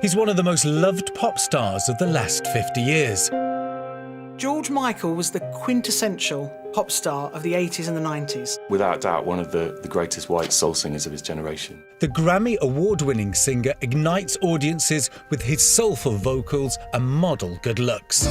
He's one of the most loved pop stars of the last 50 years. George Michael was the quintessential pop star of the 80s and the 90s. Without doubt, one of the greatest white soul singers of his generation. The Grammy award-winning singer ignites audiences with his soulful vocals and model good looks.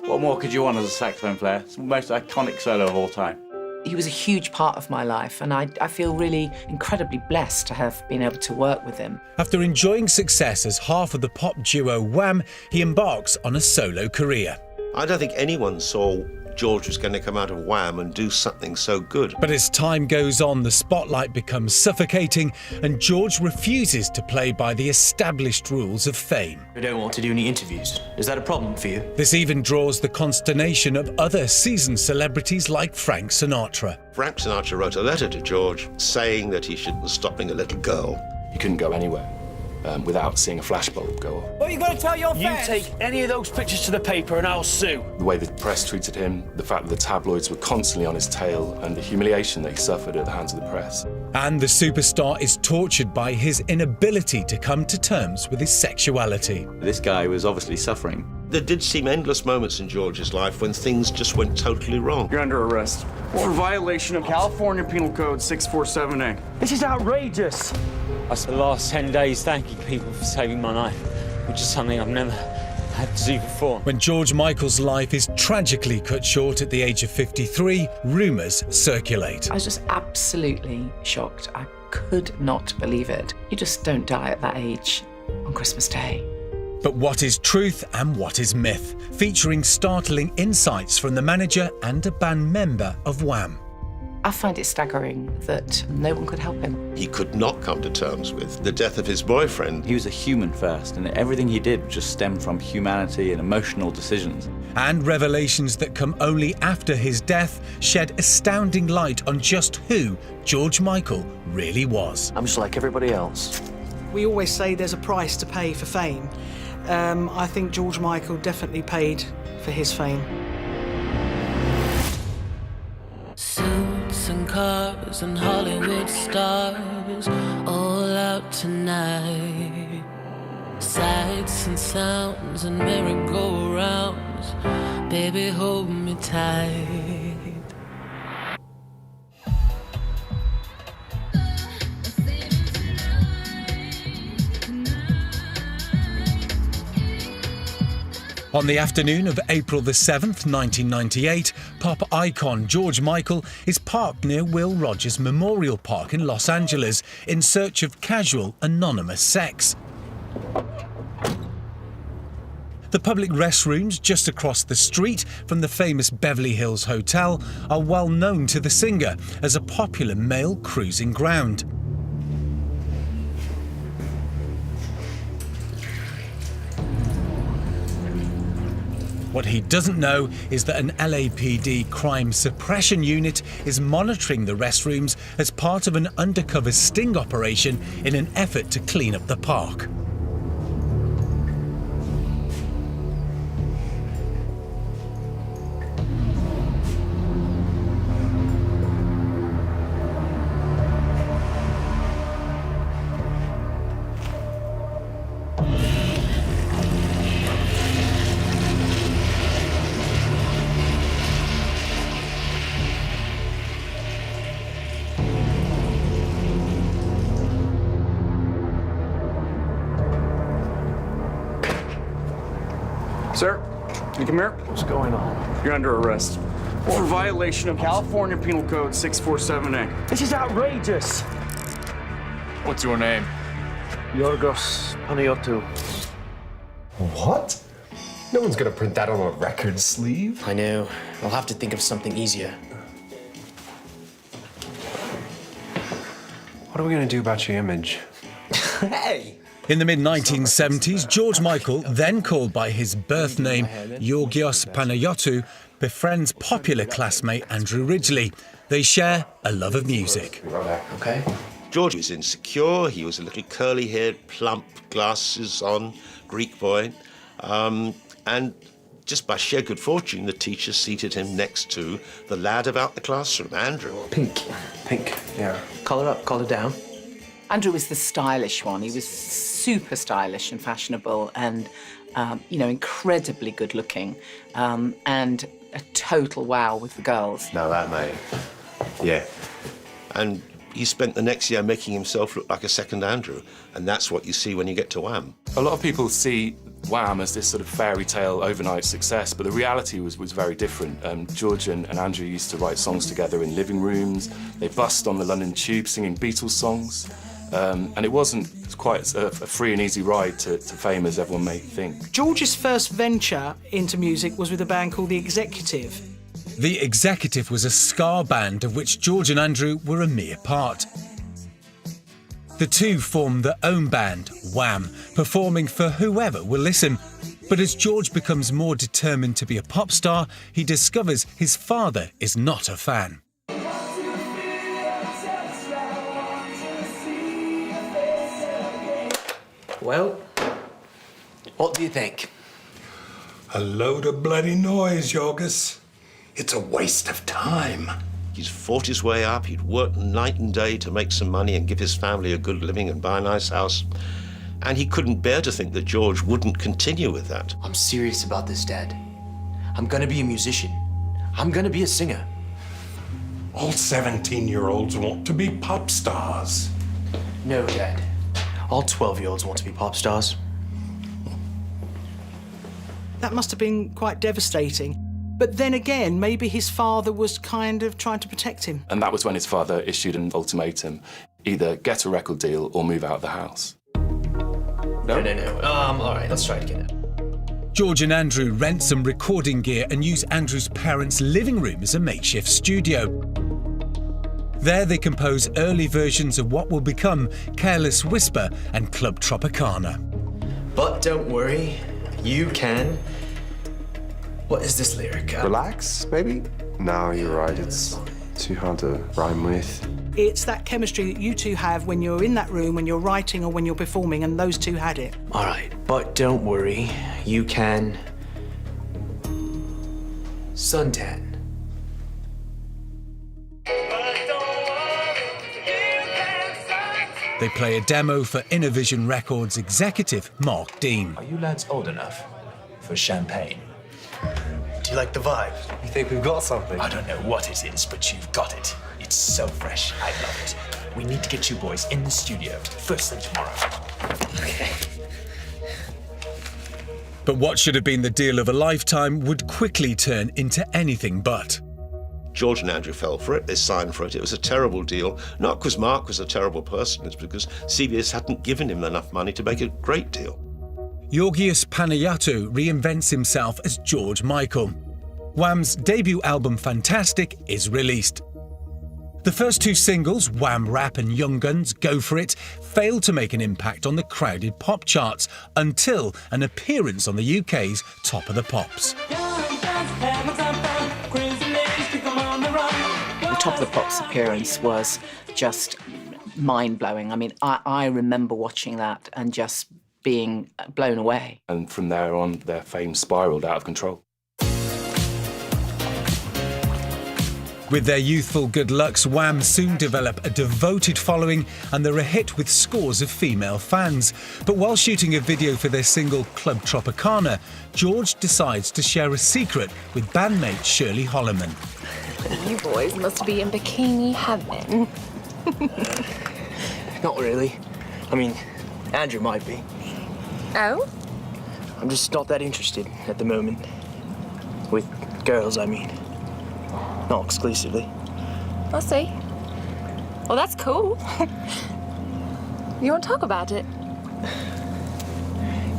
What more could you want as a saxophone player? It's the most iconic solo of all time. He was a huge part of my life, and I feel really incredibly blessed to have been able to work with him. After enjoying success as half of the pop duo Wham, he embarks on a solo career. I don't think anyone saw George was going to come out of Wham and do something so good. But as time goes on, the spotlight becomes suffocating, and George refuses to play by the established rules of fame. I don't want to do any interviews. Is that a problem for you? This even draws the consternation of other seasoned celebrities like Frank Sinatra. Frank Sinatra wrote a letter to George saying that he shouldn't stop being a little girl. He couldn't go anywhere without seeing a flashbulb go off. What are you going to tell your fans? You take any of those pictures to the paper and I'll sue. The way the press treated him, the fact that the tabloids were constantly on his tail, and the humiliation that he suffered at the hands of the press. And the superstar is tortured by his inability to come to terms with his sexuality. This guy was obviously suffering. There did seem endless moments in George's life when things just went totally wrong. You're under arrest for violation of California Penal Code 647A. This is outrageous. I spent the last 10 days thanking people for saving my life, which is something I've never had to do before. When George Michael's life is tragically cut short at the age of 53, rumours circulate. I was just absolutely shocked. I could not believe it. You just don't die at that age on Christmas Day. But what is truth and what is myth? Featuring startling insights from the manager and a band member of Wham. I find it staggering that no one could help him. He could not come to terms with the death of his boyfriend. He was a human first, and everything he did just stemmed from humanity and emotional decisions. And revelations that come only after his death shed astounding light on just who George Michael really was. I'm just like everybody else. We always say there's a price to pay for fame. I think George Michael definitely paid for his fame. Suits and cars and Hollywood stars all out tonight. Sights and sounds and merry-go-rounds. Baby, hold me tight. On the afternoon of April the 7th, 1998, pop icon George Michael is parked near Will Rogers Memorial Park in Los Angeles in search of casual, anonymous sex. The public restrooms just across the street from the famous Beverly Hills Hotel are well known to the singer as a popular male cruising ground. What he doesn't know is that an LAPD crime suppression unit is monitoring the restrooms as part of an undercover sting operation in an effort to clean up the park. Sir, can you come here? What's going on? You're under arrest for violation of California Penal Code 647A. This is outrageous. What's your name? Yorgos Panayiotou. What? No one's gonna print that on a record sleeve. I know. I'll have to think of something easier. What are we gonna do about your image? Hey! In the mid-1970s, George Michael, then called by his birth name Yorgos Panayiotou, befriends popular classmate Andrew Ridgeley. They share a love of music. Okay. George was insecure. He was a little curly-haired, plump, glasses on, Greek boy. And Just by sheer good fortune, the teacher seated him next to the lad about the classroom, Andrew. Pink, yeah. Collar up, collar down. Andrew was the stylish one. He was super stylish and fashionable and, you know, incredibly good looking and a total wow with the girls. Now that, mate. Yeah. And he spent the next year making himself look like a second Andrew, and that's what you see when you get to Wham. A lot of people see Wham as this sort of fairy tale overnight success, but the reality was very different. George and Andrew used to write songs together in living rooms. They bussed on the London Tube singing Beatles songs. And it wasn't quite a free and easy ride to fame as everyone may think. George's first venture into music was with a band called The Executive. The Executive was a ska band of which George and Andrew were a mere part. The two formed their own band, Wham, performing for whoever will listen. But as George becomes more determined to be a pop star, he discovers his father is not a fan. Well, what do you think? A load of bloody noise, Yorgos. It's a waste of time. He's fought his way up, he'd worked night and day to make some money and give his family a good living and buy a nice house. And he couldn't bear to think that George wouldn't continue with that. I'm serious about this, Dad. I'm gonna be a musician. I'm gonna be a singer. All 17-year-olds want to be pop stars. No, Dad. All 12-year-olds want to be pop stars. That must have been quite devastating. But then again, maybe his father was kind of trying to protect him. And that was when his father issued an ultimatum: either get a record deal or move out of the house. No. All right, let's try it again. George and Andrew rent some recording gear and use Andrew's parents' living room as a makeshift studio. There they compose early versions of what will become Careless Whisper and Club Tropicana. But don't worry, you can. What is this lyric? Relax, maybe? No, you're right. It's too hard to rhyme with. It's that chemistry that you two have when you're in that room, when you're writing or when you're performing, and those two had it. All right, but don't worry, you can. Suntan. They play a demo for Innovision Records executive Mark Dean. Are you lads old enough for champagne? Do you like the vibe? You think we've got something? I don't know what it is, but you've got it. It's so fresh. I love it. We need to get you boys in the studio first thing tomorrow. Okay. But what should have been the deal of a lifetime would quickly turn into anything but. George and Andrew fell for it, they signed for it. It was a terrible deal, not because Mark was a terrible person, it's because CBS hadn't given him enough money to make a great deal. Georgios Panagiatou reinvents himself as George Michael. Wham's debut album Fantastic is released. The first two singles, Wham Rap and Young Guns, Go For It, failed to make an impact on the crowded pop charts until an appearance on the UK's Top of the Pops. The Top of the Pops appearance was just mind-blowing. I mean, I remember watching that and just being blown away. And from there on, their fame spiralled out of control. With their youthful good looks, Wham soon develop a devoted following and they're a hit with scores of female fans. But while shooting a video for their single Club Tropicana, George decides to share a secret with bandmate Shirley Holloman. You boys must be in bikini heaven. Not really. I mean, Andrew might be. Oh? I'm just not that interested at the moment. With girls, I mean. Not exclusively. I'll see. Well, that's cool. You want to talk about it?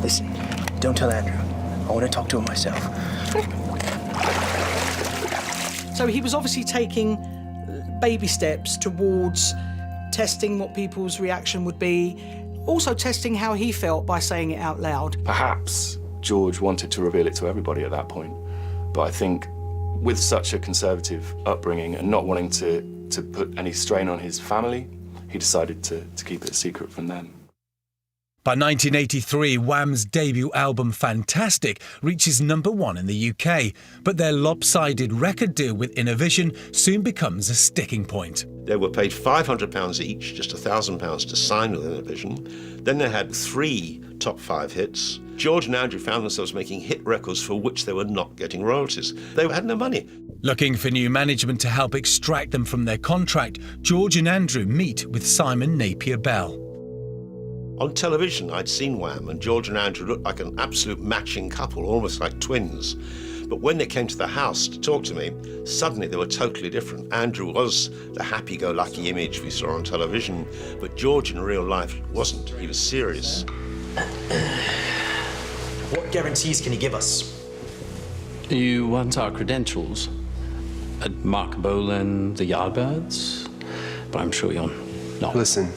Listen, don't tell Andrew. I want to talk to him myself. So he was obviously taking baby steps towards testing what people's reaction would be, also testing how he felt by saying it out loud. Perhaps George wanted to reveal it to everybody at that point, but I think with such a conservative upbringing and not wanting to put any strain on his family, he decided to keep it a secret from them. By 1983, Wham's debut album Fantastic reaches #1 in the UK, but their lopsided record deal with Innovision soon becomes a sticking point. They were paid £500 each, just £1,000 to sign with Innovision. Then they had 3 top 5 hits. George and Andrew found themselves making hit records for which they were not getting royalties. They had no money. Looking for new management to help extract them from their contract, George and Andrew meet with Simon Napier Bell. On television, I'd seen Wham, and George and Andrew looked like an absolute matching couple, almost like twins. But when they came to the house to talk to me, suddenly they were totally different. Andrew was the happy-go-lucky image we saw on television, but George in real life wasn't. He was serious. What guarantees can you give us? You want our credentials? Mark Bolan, the Yardbirds? But I'm sure you're not. Listen,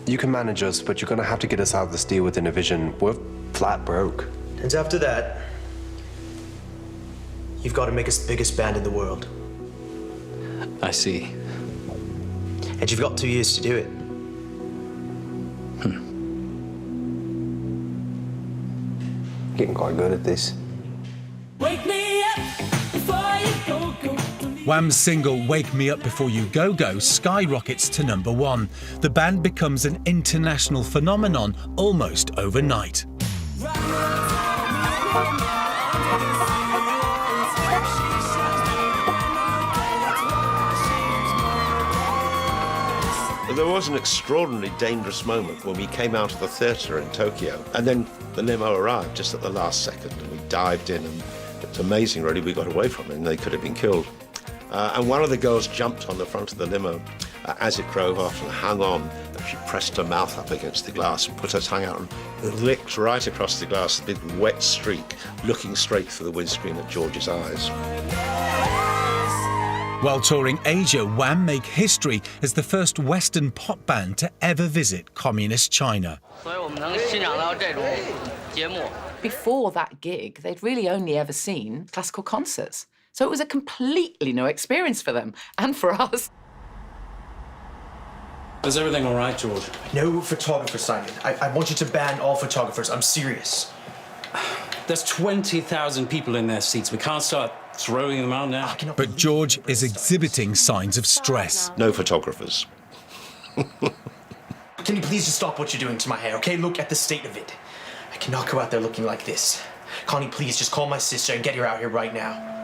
you can manage us, but you're gonna have to get us out of this deal with Innovision. We're flat broke. And after that, you've got to make us the biggest band in the world. I see. And you've got 2 years to do it. Getting quite good at this. Wake me up before you go. Wham's single Wake Me Up Before You Go Go skyrockets to #1. The band becomes an international phenomenon almost overnight. There was an extraordinarily dangerous moment when we came out of the theatre in Tokyo, and then the limo arrived just at the last second, and we dived in, and it's amazing, really, we got away from it, and they could have been killed. And one of the girls jumped on the front of the limo as it drove off and hung on, and she pressed her mouth up against the glass and put her tongue out and licked right across the glass, a big wet streak, looking straight through the windscreen at George's eyes. While touring Asia, Wham make history as the first Western pop band to ever visit communist China. Before that gig, they'd really only ever seen classical concerts. So it was a completely new experience for them and for us. Is everything all right, George? No photographer, Simon. I want you to ban all photographers. I'm serious. There's 20,000 people in their seats. We can't start throwing them out now. But George is exhibiting signs of stress. No photographers. Can you please just stop what you're doing to my hair, okay? Look at the state of it. I cannot go out there looking like this. Connie, please just call my sister and get her out here right now.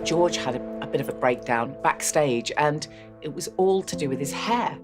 George had a bit of a breakdown backstage, and it was all to do with his hair.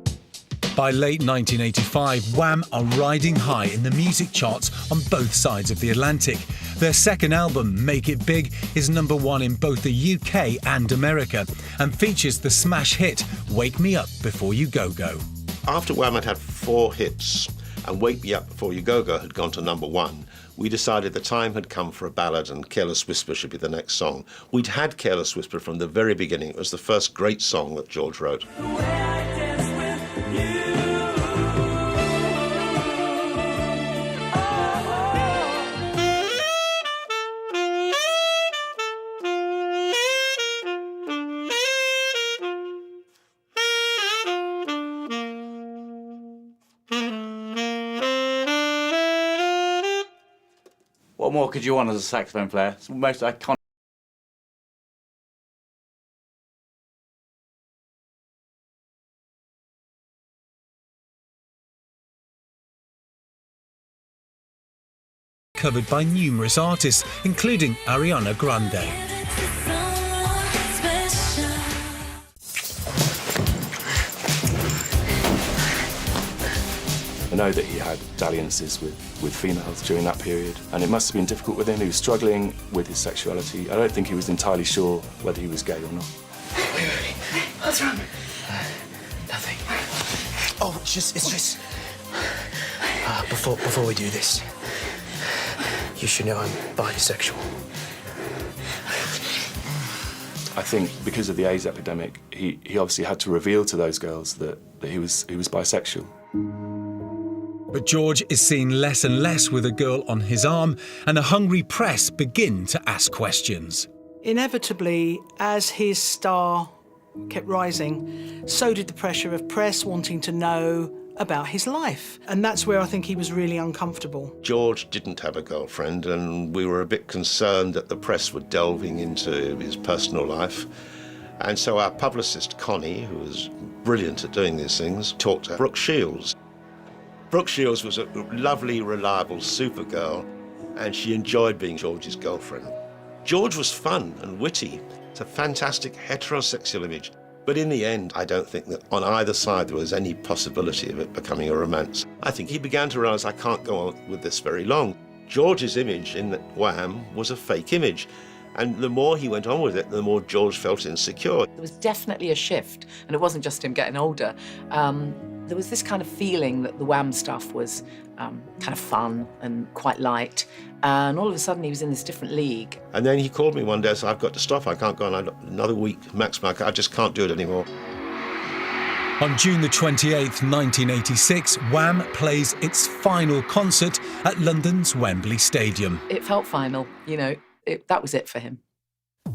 By late 1985, Wham are riding high in the music charts on both sides of the Atlantic. Their second album, Make It Big, is #1 in both the UK and America and features the smash hit Wake Me Up Before You Go Go. After Wham had 4 hits and Wake Me Up Before You Go Go had gone to #1, we decided the time had come for a ballad and Careless Whisper should be the next song. We'd had Careless Whisper from the very beginning. It was the first great song that George wrote. What more could you want as a saxophone player? It's the most iconic. Covered by numerous artists, including Ariana Grande. I know that he had dalliances with females during that period, and it must have been difficult with him. He was struggling with his sexuality. I don't think he was entirely sure whether he was gay or not. What's wrong? Nothing. Oh, it's just... Before we do this, you should know I'm bisexual. I think because of the AIDS epidemic, he obviously had to reveal to those girls that he was bisexual. But George is seen less and less with a girl on his arm, and a hungry press begin to ask questions. Inevitably, as his star kept rising, so did the pressure of press wanting to know about his life. And that's where I think he was really uncomfortable. George didn't have a girlfriend, and we were a bit concerned that the press were delving into his personal life. And so our publicist, Connie, who was brilliant at doing these things, talked to Brooke Shields. Brooke Shields was a lovely, reliable Supergirl, and she enjoyed being George's girlfriend. George was fun and witty. It's a fantastic heterosexual image. But in the end, I don't think that on either side there was any possibility of it becoming a romance. I think he began to realise, I can't go on with this very long. George's image in Wham was a fake image. And the more he went on with it, the more George felt insecure. There was definitely a shift, and it wasn't just him getting older. There was this kind of feeling that the Wham stuff was kind of fun and quite light, and all of a sudden he was in this different league. And then he called me one day and said, I've got to stop, I can't go on another week maximum, I just can't do it anymore. On June the 28th, 1986, Wham plays its final concert at London's Wembley Stadium. It felt final, you know, that was it for him.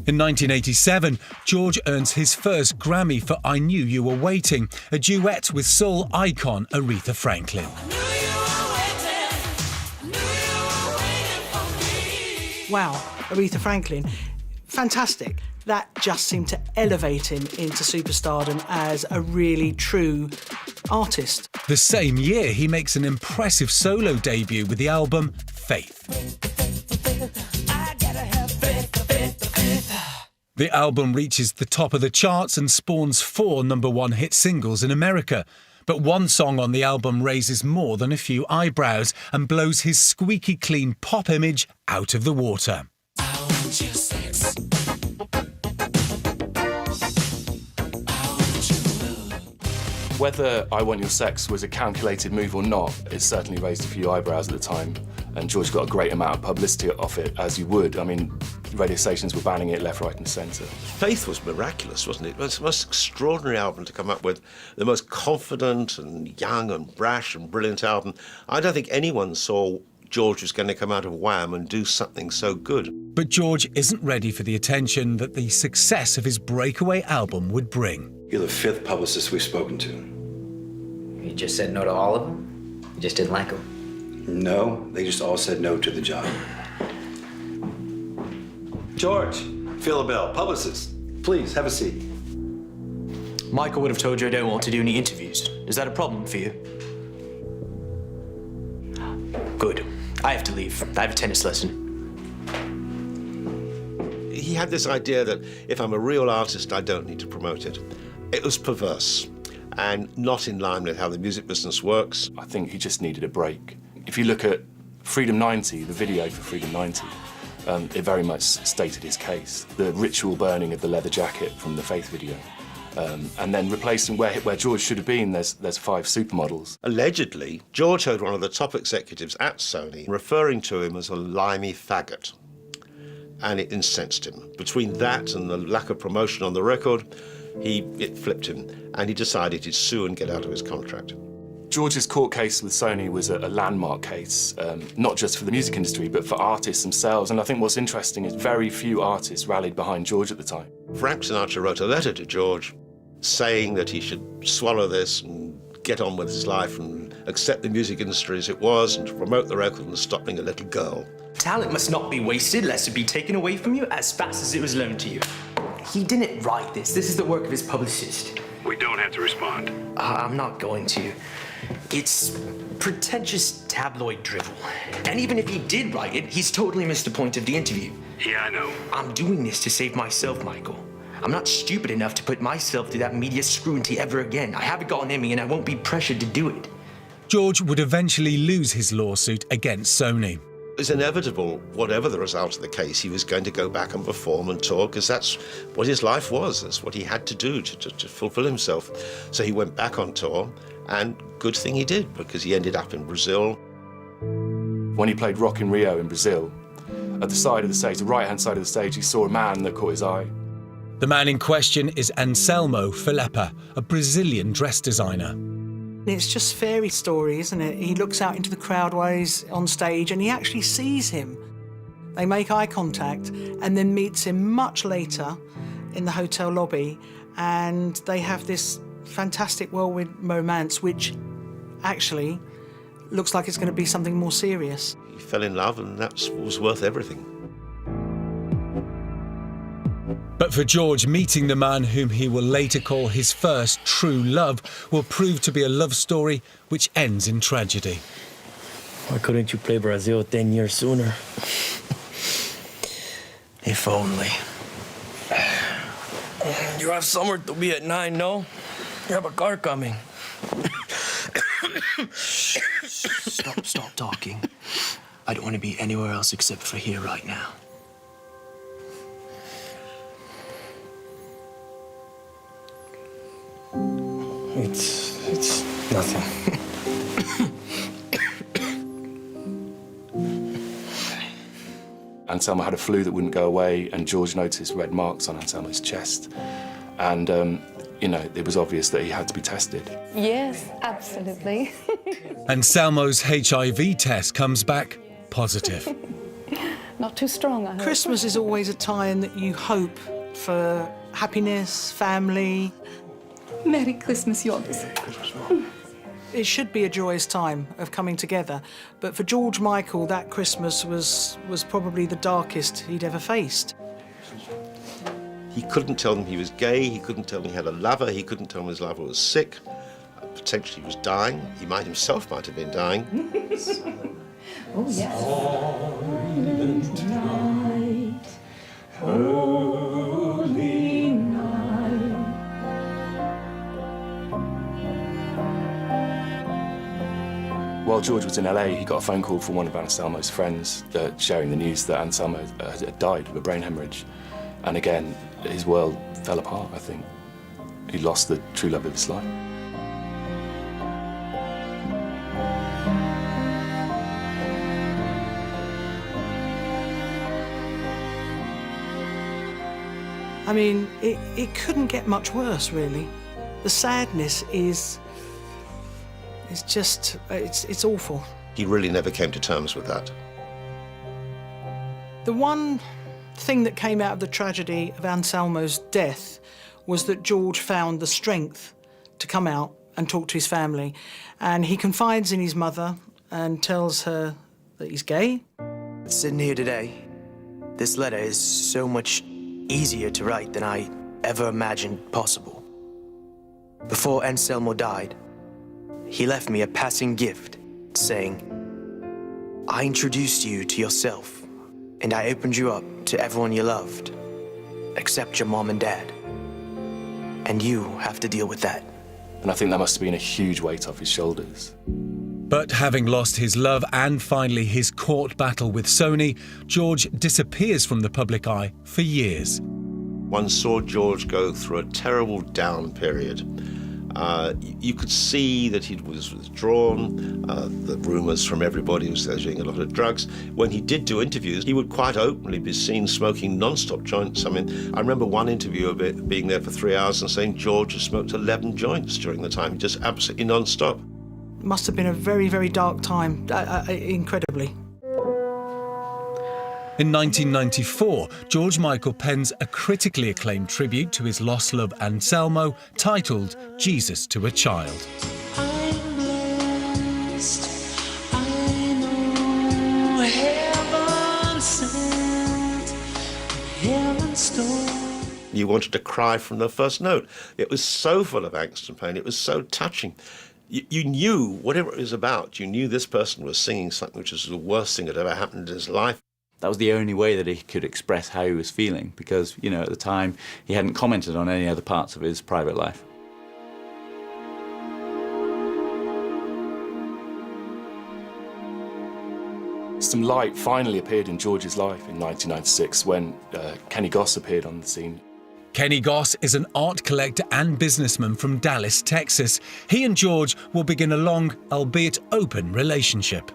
In 1987, George earns his first Grammy for I Knew You Were Waiting, a duet with soul icon Aretha Franklin. Wow, Aretha Franklin, fantastic. That just seemed to elevate him into superstardom as a really true artist. The same year, he makes an impressive solo debut with the album Faith. The album reaches the top of the charts and spawns 4 number-1 hit singles in America. But one song on the album raises more than a few eyebrows and blows his squeaky clean pop image out of the water. Whether I Want Your Sex was a calculated move or not, it certainly raised a few eyebrows at the time. And George got a great amount of publicity off it, as you would. I mean, radio stations were banning it left, right and centre. Faith was miraculous, wasn't it? It was the most extraordinary album to come up with, the most confident and young and brash and brilliant album. I don't think anyone saw George was going to come out of Wham and do something so good. But George isn't ready for the attention that the success of his breakaway album would bring. You're the 5th publicist we've spoken to. You just said no to all of them? You just didn't like them? No, they just all said no to the job. George, Philabelle, publicist, please have a seat. Michael would have told you I don't want to do any interviews. Is that a problem for you? Good. I have to leave. I have a tennis lesson. He had this idea that if I'm a real artist, I don't need to promote it. It was perverse and not in line with how the music business works. I think he just needed a break. If you look at Freedom 90, the video for Freedom 90, it very much stated his case. The ritual burning of the leather jacket from the Faith video. And then replacing where George should have been, there's 5 supermodels. Allegedly, George heard one of the top executives at Sony referring to him as a limey faggot, and it incensed him. Between that and the lack of promotion on the record, it flipped him, and he decided he'd sue and get out of his contract. George's court case with Sony was a landmark case, not just for the music industry, but for artists themselves. And I think what's interesting is very few artists rallied behind George at the time. Frank Sinatra wrote a letter to George saying that he should swallow this and get on with his life and accept the music industry as it was and to promote the record and stop being a little girl. Talent must not be wasted, lest it be taken away from you as fast as it was loaned to you. He didn't write this. This is the work of his publicist. We don't have to respond. I'm not going to. It's pretentious tabloid drivel. And even if he did write it, he's totally missed the point of the interview. Yeah, I know. I'm doing this to save myself, Michael. I'm not stupid enough to put myself through that media scrutiny ever again. I haven't gotten in me and I won't be pressured to do it. George would eventually lose his lawsuit against Sony. It's inevitable, whatever the result of the case, he was going to go back and perform and tour, because that's what his life was. That's what he had to do to fulfill himself. So he went back on tour, and good thing he did, because he ended up in Brazil. When he played Rock in Rio in Brazil, at the side of the stage, the right-hand side of the stage, he saw a man that caught his eye. The man in question is Anselmo Filipa, a Brazilian dress designer. It's just fairy story, isn't it? He looks out into the crowd while he's on stage and he actually sees him. They make eye contact and then meets him much later in the hotel lobby, and they have this fantastic whirlwind romance, which actually looks like it's going to be something more serious. He fell in love, and that was worth everything. But for George, meeting the man whom he will later call his first true love will prove to be a love story which ends in tragedy. Why couldn't you play Brazil 10 years sooner? If only. You have somewhere to be at 9, no? You have a car coming. Stop talking. I don't want to be anywhere else except for here right now. It's nothing. Anselmo had a flu that wouldn't go away, and George noticed red marks on Anselmo's chest. And, you know, it was obvious that he had to be tested. Yes, absolutely. Anselmo's HIV test comes back positive. Not too strong, I hope. Christmas is always a time that you hope for happiness, family. Merry Christmas, Jorgis. It should be a joyous time of coming together, but for George Michael, that Christmas was probably the darkest he'd ever faced. He couldn't tell them he was gay, he couldn't tell them he had a lover, he couldn't tell them his lover was sick, potentially he was dying, he himself might have been dying. Oh, yes. Silent night, holy night. While George was in LA, he got a phone call from one of Anselmo's friends sharing the news that Anselmo had died of a brain hemorrhage. And again, his world fell apart, I think. He lost the true love of his life. I mean, it couldn't get much worse, really. The sadness is just, it's awful. He really never came to terms with that. The one thing that came out of the tragedy of Anselmo's death was that George found the strength to come out and talk to his family. And he confides in his mother and tells her that he's gay. Sitting here today, this letter is so much easier to write than I ever imagined possible. Before Anselmo died, he left me a passing gift saying, I introduced you to yourself, and I opened you up to everyone you loved, except your mom and dad. And you have to deal with that. And I think that must have been a huge weight off his shoulders. But having lost his love and finally his court battle with Sony, George disappears from the public eye for years. One saw George go through a terrible down period. You could see that he was withdrawn. The rumours from everybody was he was doing a lot of drugs. When he did do interviews, he would quite openly be seen smoking non-stop joints. I mean, I remember one interview of it being there for 3 hours and saying George had smoked 11 joints during the time, just absolutely non-stop. Must have been a very, very dark time, incredibly. In 1994, George Michael pens a critically acclaimed tribute to his lost love Anselmo, titled Jesus to a Child. I'm blessed, I know heaven sent, heaven stole. You wanted to cry from the first note. It was so full of angst and pain. It was so touching. You knew, whatever it was about, you knew this person was singing something which was the worst thing that ever happened in his life. That was the only way that he could express how he was feeling, because, you know, at the time, he hadn't commented on any other parts of his private life. Some light finally appeared in George's life in 1996 when Kenny Goss appeared on the scene. Kenny Goss is an art collector and businessman from Dallas, Texas. He and George will begin a long, albeit open, relationship.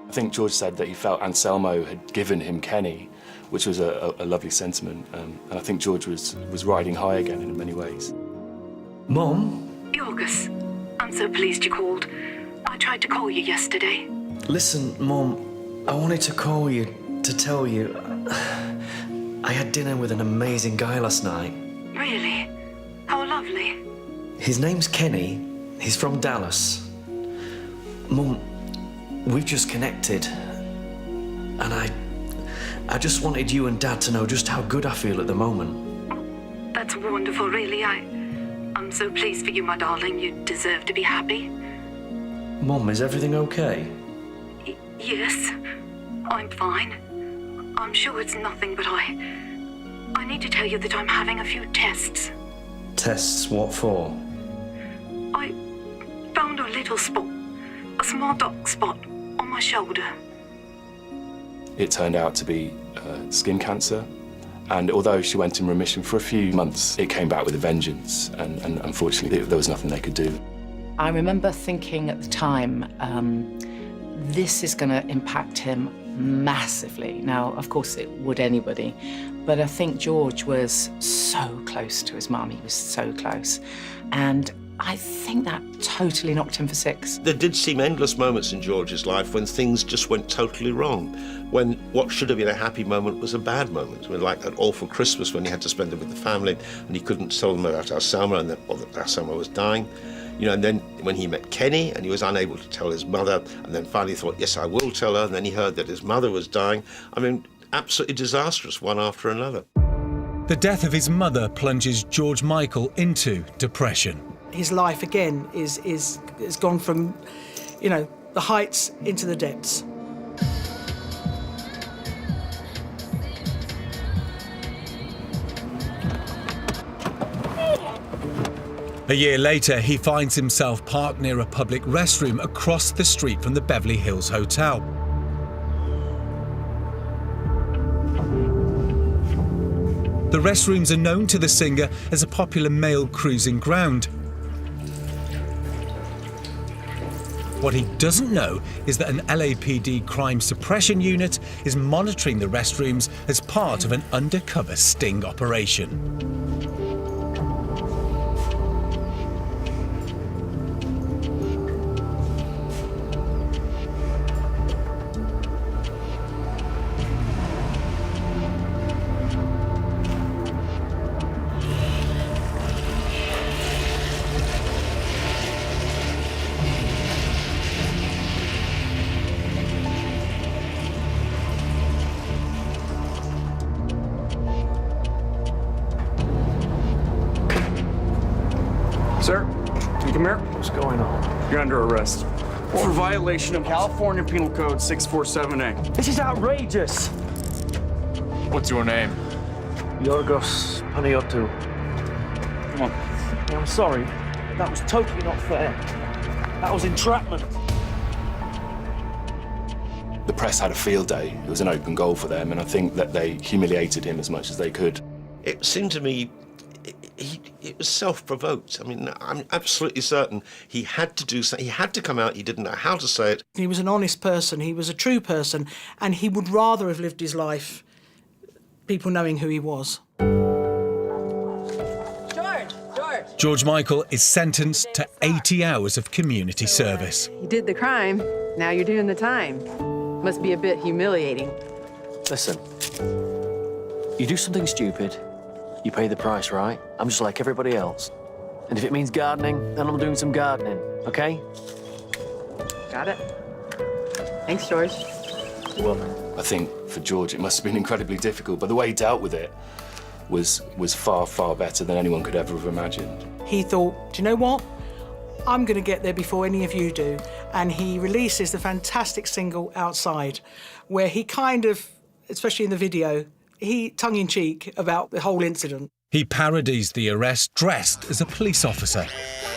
I think George said that he felt Anselmo had given him Kenny, which was a lovely sentiment. And I think George was riding high again in many ways. Mom? Jorgis, I'm so pleased you called. I tried to call you yesterday. Listen, Mom, I wanted to call you to tell you I had dinner with an amazing guy last night. Really? How lovely. His name's Kenny. He's from Dallas. Mum, we've just connected. And I just wanted you and Dad to know just how good I feel at the moment. That's wonderful, really. I'm so pleased for you, my darling. You deserve to be happy. Mum, is everything okay? Yes, I'm fine. I'm sure it's nothing, but I need to tell you that I'm having a few tests. Tests? What for? I found a little spot, a small dark spot on my shoulder. It turned out to be skin cancer, and although she went in remission for a few months, it came back with a vengeance, and unfortunately there was nothing they could do. I remember thinking at the time, this is going to impact him massively. Now, of course, it would anybody, but I think George was so close to his mum. He was so close, and I think that totally knocked him for six. There did seem endless moments in George's life when things just went totally wrong, when what should have been a happy moment was a bad moment. When, like that awful Christmas when he had to spend it with the family and he couldn't tell them about our Selma and that our Selma was dying. You know, and then when he met Kenny and he was unable to tell his mother, and then finally thought, yes, I will tell her, and then he heard that his mother was dying. I mean, absolutely disastrous, one after another. The death of his mother plunges George Michael into depression. His life, again, is gone from, you know, the heights into the depths. A year later, he finds himself parked near a public restroom across the street from the Beverly Hills Hotel. The restrooms are known to the singer as a popular male cruising ground. What he doesn't know is that an LAPD crime suppression unit is monitoring the restrooms as part of an undercover sting operation. Sir, can you come here? What's going on? You're under arrest for violation of California Penal Code 647A. This is outrageous. What's your name? Yorgos Panayiotou. Come on. I'm sorry. That was totally not fair. That was entrapment. The press had a field day. It was an open goal for them, and I think that they humiliated him as much as they could. It seemed to me it was self-provoked. I mean, I'm absolutely certain he had to do something. He had to come out. He didn't know how to say it. He was an honest person. He was a true person, and he would rather have lived his life people knowing who he was. George Michael is sentenced to 80 hours of community service. You did the crime, now you're doing the time. Must be a bit humiliating. Listen, you do something stupid, you pay the price, right? I'm just like everybody else. And if it means gardening, then I'm doing some gardening, okay? Got it. Thanks, George. Well, I think for George it must have been incredibly difficult, but the way he dealt with it was far, far better than anyone could ever have imagined. He thought, do you know what? I'm going to get there before any of you do. And he releases the fantastic single Outside, where he kind of, especially in the video, he tongue-in-cheek about the whole incident. He parodies the arrest dressed as a police officer.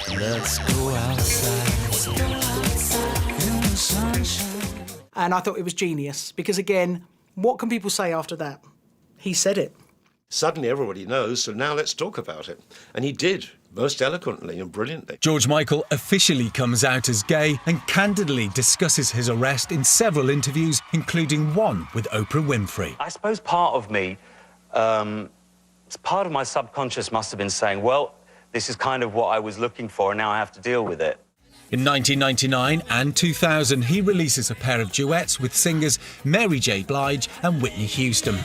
Let's go outside in the sunshine. And I thought it was genius, because again, what can people say after that? He said it. Suddenly everybody knows, so now let's talk about it. And he did, most eloquently and brilliantly. George Michael officially comes out as gay and candidly discusses his arrest in several interviews, including one with Oprah Winfrey. I suppose part of me, part of my subconscious must have been saying, well, this is kind of what I was looking for and now I have to deal with it. In 1999 and 2000, he releases a pair of duets with singers Mary J. Blige and Whitney Houston.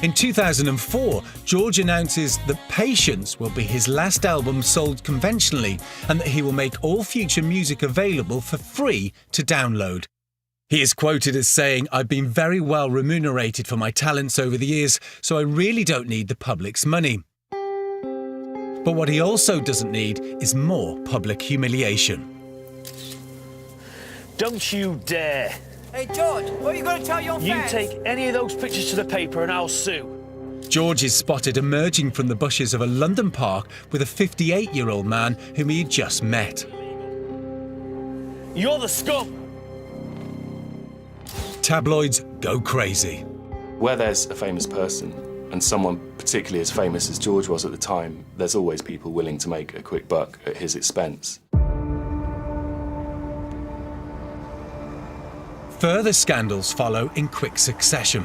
In 2004, George announces that Patience will be his last album sold conventionally and that he will make all future music available for free to download. He is quoted as saying, "I've been very well remunerated for my talents over the years, so I really don't need the public's money." But what he also doesn't need is more public humiliation. Don't you dare. Hey, George, what are you going to tell your fans? You take any of those pictures to the paper and I'll sue. George is spotted emerging from the bushes of a London park with a 58-year-old man whom he had just met. You're the scum. Tabloids go crazy. Where there's a famous person, and someone particularly as famous as George was at the time, there's always people willing to make a quick buck at his expense. Further scandals follow in quick succession.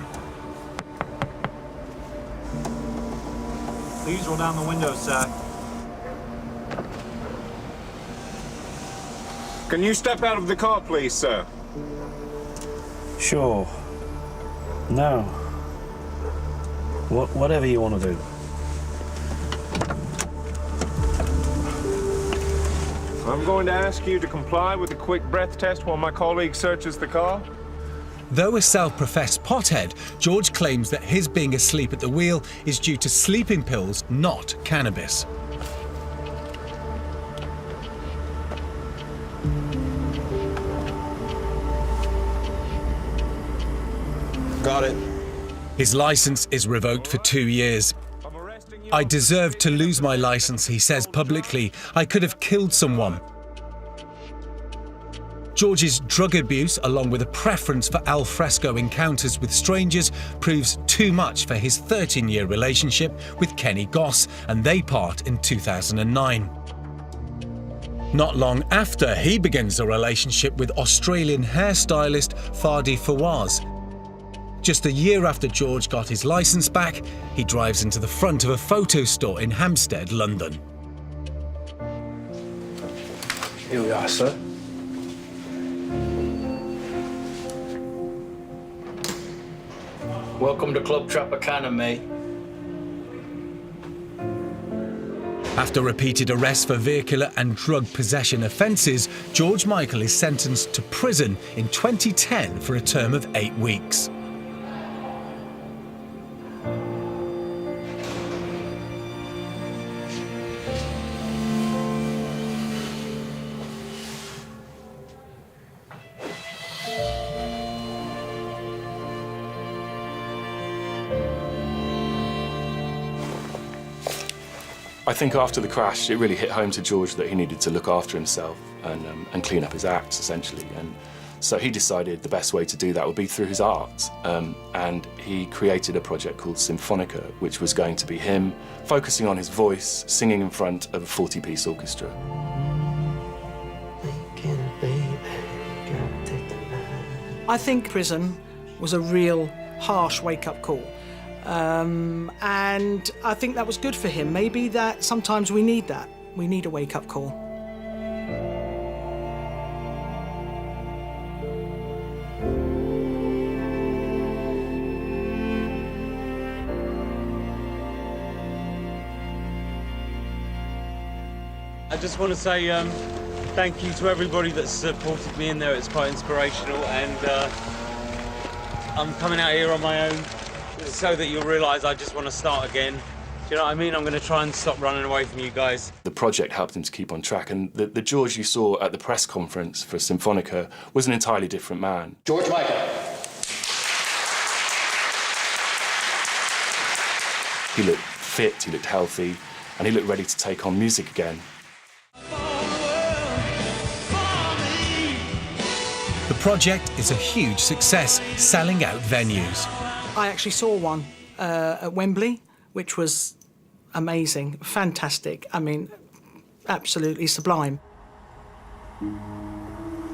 Please roll down the window, sir. Can you step out of the car, please, sir? Sure. No. Whatever you want to do. I'm going to ask you to comply with a quick breath test while my colleague searches the car. Though a self-professed pothead, George claims that his being asleep at the wheel is due to sleeping pills, not cannabis. Got it. His license is revoked for 2 years. "I deserve to lose my license," he says publicly. "I could have killed someone." George's drug abuse, along with a preference for al fresco encounters with strangers, proves too much for his 13-year relationship with Kenny Goss, and they part in 2009. Not long after, he begins a relationship with Australian hairstylist Fadi Fawaz. Just a year after George got his licence back, he drives into the front of a photo store in Hampstead, London. Here we are, sir. Welcome to Club Tropicana, mate. After repeated arrests for vehicular and drug possession offences, George Michael is sentenced to prison in 2010 for a term of 8 weeks. I think after the crash, it really hit home to George that he needed to look after himself and clean up his act, essentially. And so he decided the best way to do that would be through his art. And he created a project called Symphonica, which was going to be him focusing on his voice, singing in front of a 40-piece orchestra. I think prison was a real harsh wake-up call. And I think that was good for him. Maybe that sometimes we need that. We need a wake-up call. I just want to say thank you to everybody that supported me in there. It's quite inspirational, and I'm coming out here on my own so that you'll realise I just want to start again. Do you know what I mean? I'm going to try and stop running away from you guys. The project helped him to keep on track, and the George you saw at the press conference for Symphonica was an entirely different man. George Michael. He looked fit, he looked healthy, and he looked ready to take on music again. The project is a huge success, selling out venues. I actually saw one at Wembley, which was amazing, fantastic. I mean, absolutely sublime.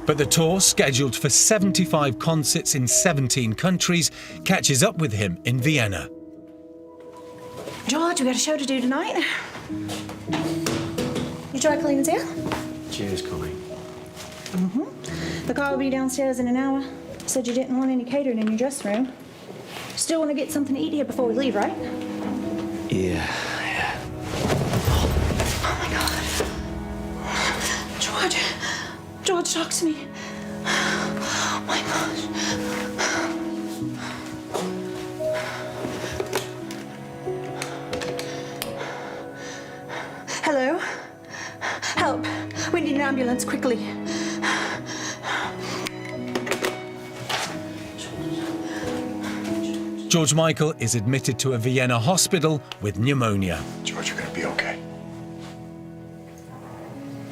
But the tour, scheduled for 75 concerts in 17 countries, catches up with him in Vienna. George, we got a show to do tonight. You dry cleaners here? Cheers, Connie. The car will be downstairs in an hour. Said you didn't want any catering in your dressing room. Still want to get something to eat here before we leave, right? Yeah. Oh my God. George, talk to me. Oh my gosh. Hello? Help. We need an ambulance, quickly. George Michael is admitted to a Vienna hospital with pneumonia. George, you're gonna be okay.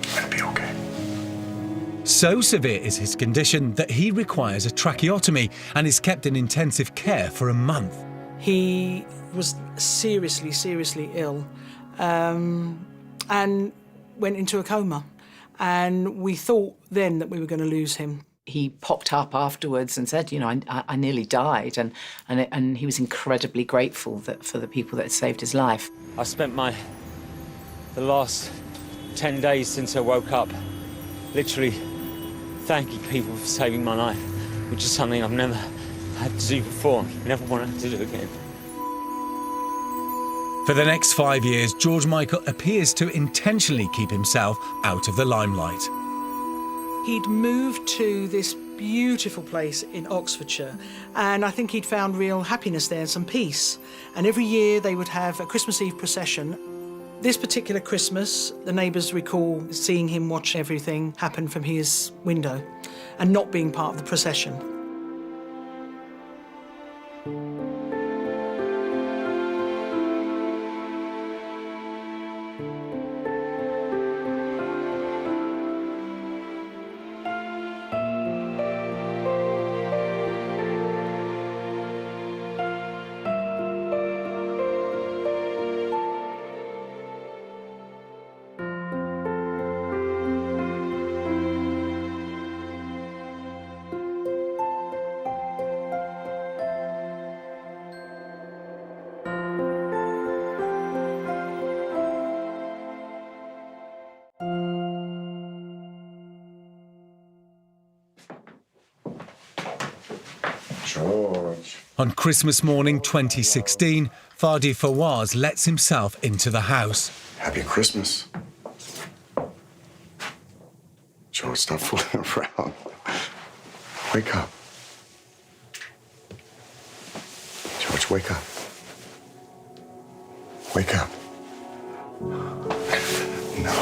You're gonna be okay. So severe is his condition that he requires a tracheotomy and is kept in intensive care for a month. He was seriously ill and went into a coma. And we thought then that we were going to lose him. He popped up afterwards and said, you know, I nearly died, and he was incredibly grateful for the people that had saved his life. I spent the last 10 days since I woke up literally thanking people for saving my life, which is something I've never had to do before, never wanted to do again. For the next 5 years, George Michael appears to intentionally keep himself out of the limelight. He'd moved to this beautiful place in Oxfordshire, and I think he'd found real happiness there and some peace. And every year they would have a Christmas Eve procession. This particular Christmas, the neighbours recall seeing him watch everything happen from his window and not being part of the procession. George. On Christmas morning 2016, Fadi Fawaz lets himself into the house. Happy Christmas. George, stop fooling around. Wake up. George, wake up. Wake up. No.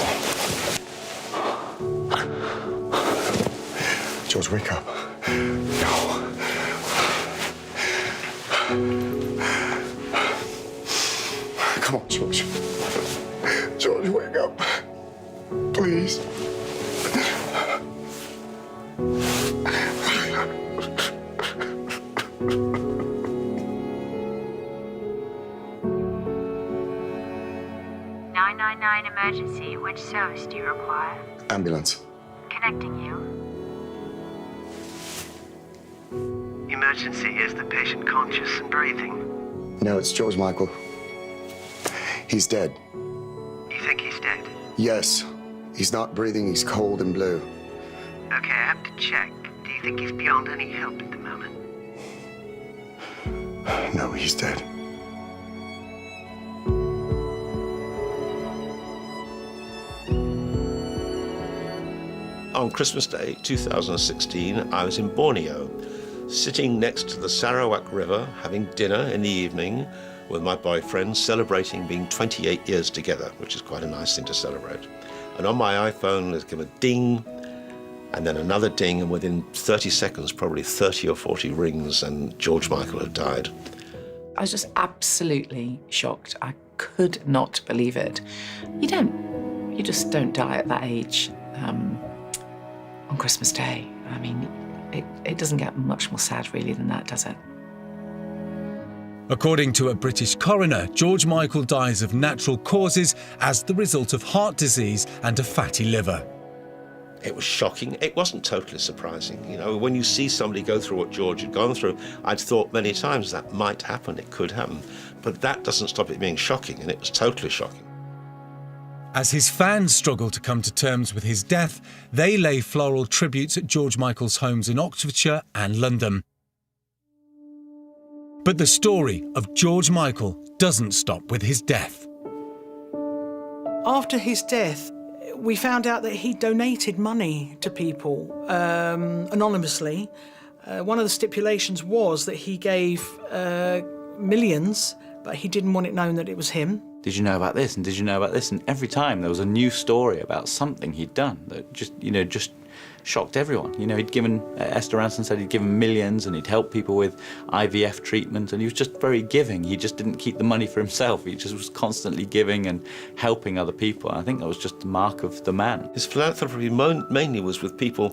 George, wake up. No. Come on, George. George, wake up. Please. Emergency. Which service do you require? Ambulance. Connecting you. Emergency. Is the patient conscious and breathing? No, it's George Michael. He's dead. You think he's dead? Yes. He's not breathing. He's cold and blue. Okay, I have to check. Do you think he's beyond any help at the moment? No, he's dead. On Christmas Day 2016, I was in Borneo, sitting next to the Sarawak River, having dinner in the evening with my boyfriend, celebrating being 28 years together, which is quite a nice thing to celebrate. And on my iPhone, there came a ding, and then another ding, and within 30 seconds, probably 30 or 40 rings, and George Michael had died. I was just absolutely shocked. I could not believe it. You just don't die at that age. On Christmas Day. I mean, it doesn't get much more sad, really, than that, does it? According to a British coroner, George Michael dies of natural causes as the result of heart disease and a fatty liver. It was shocking. It wasn't totally surprising. You know, when you see somebody go through what George had gone through, I'd thought many times that might happen, it could happen. But that doesn't stop it being shocking, and it was totally shocking. As his fans struggle to come to terms with his death, they lay floral tributes at George Michael's homes in Oxfordshire and London. But the story of George Michael doesn't stop with his death. After his death, we found out that he donated money to people anonymously. One of the stipulations was that he gave millions, but he didn't want it known that it was him. Did you know about this? And did you know about this? And every time there was a new story about something he'd done that just shocked everyone. He'd given, Esther Ranson said he'd given millions and he'd helped people with IVF treatment, and he was just very giving. He just didn't keep the money for himself. He just was constantly giving and helping other people. And I think that was just the mark of the man. His philanthropy mainly was with people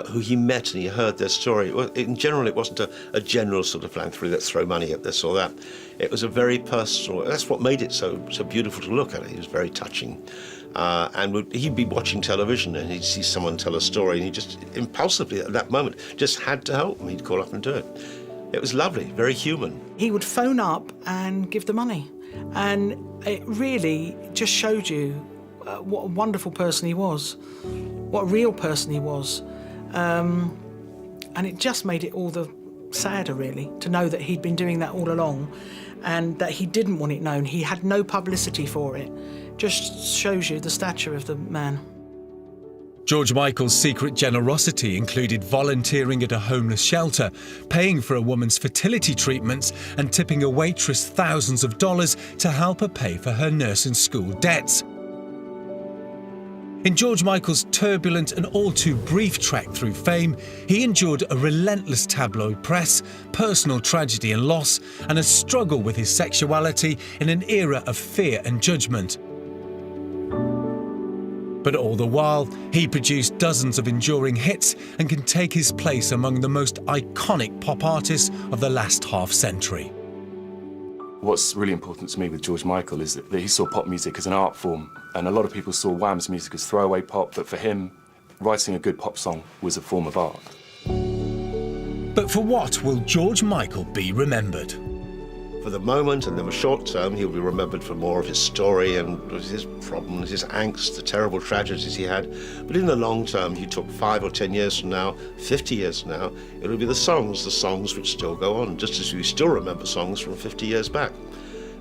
who he met and he heard their story. In general, it wasn't a general sort of philanthropy, let's throw money at this or that. It was a very personal, that's what made it so beautiful to look at. He was very touching. And he'd be watching television and he'd see someone tell a story and he just impulsively at that moment just had to help them. He'd call up and do it. It was lovely, very human. He would phone up and give the money. And it really just showed you what a wonderful person he was, what a real person he was. And it just made it all the sadder, really, to know that he'd been doing that all along and that he didn't want it known. He had no publicity for it. Just shows you the stature of the man. George Michael's secret generosity included volunteering at a homeless shelter, paying for a woman's fertility treatments, and tipping a waitress thousands of dollars to help her pay for her nursing school debts. In George Michael's turbulent and all too brief trek through fame, he endured a relentless tabloid press, personal tragedy and loss, and a struggle with his sexuality in an era of fear and judgment. But all the while, he produced dozens of enduring hits and can take his place among the most iconic pop artists of the last half-century. What's really important to me with George Michael is that he saw pop music as an art form, and a lot of people saw Wham's music as throwaway pop, but for him, writing a good pop song was a form of art. But for what will George Michael be remembered? For the moment and the short term, he'll be remembered for more of his story and his problems, his angst, the terrible tragedies he had. But in the long term, he took 5 or 10 years from now, 50 years from now, it'll be the songs which still go on, just as we still remember songs from 50 years back.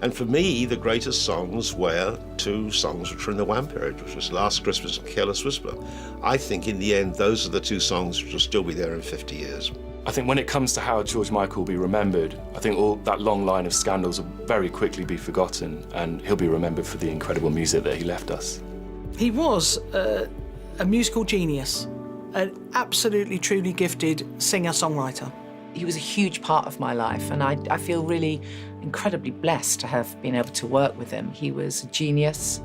And for me, the greatest songs were 2 songs which were in the Wham period, which was Last Christmas and Careless Whisper. I think in the end, those are the 2 songs which will still be there in 50 years. I think when it comes to how George Michael will be remembered, I think all that long line of scandals will very quickly be forgotten, and he'll be remembered for the incredible music that he left us. He was a musical genius, an absolutely truly gifted singer-songwriter. He was a huge part of my life, and I feel really incredibly blessed to have been able to work with him. He was a genius,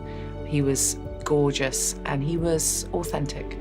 he was gorgeous, and he was authentic.